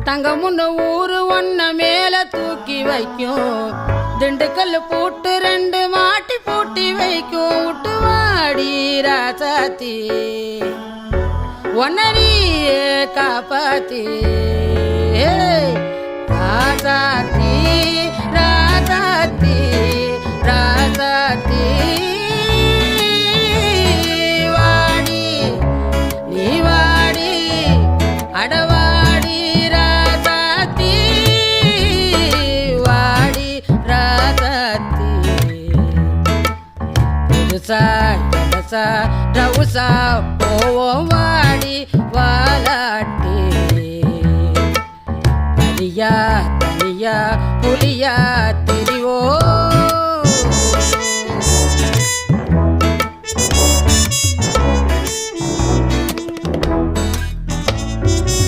தங்கமுன்னு ஊரு ஒன்ன மேல தூக்கி வைக்கும் திண்டுக்கல் பூட்டு 2 மாட்டி பூட்டி வைக்கும் விட்டு வாடி ராசாத்தி ஒன்னரியே காப்பாத்தி ராசாத்தி ராசாத்தி ராசாத்தி வாடி நீ வாடி அடவாடி ராசாத்தி வாடி ராசாத்தி புதுசா இடசா ரவுசா போவோம் வாடி வாலாட்டி தனியா தனியா புலியாத்தி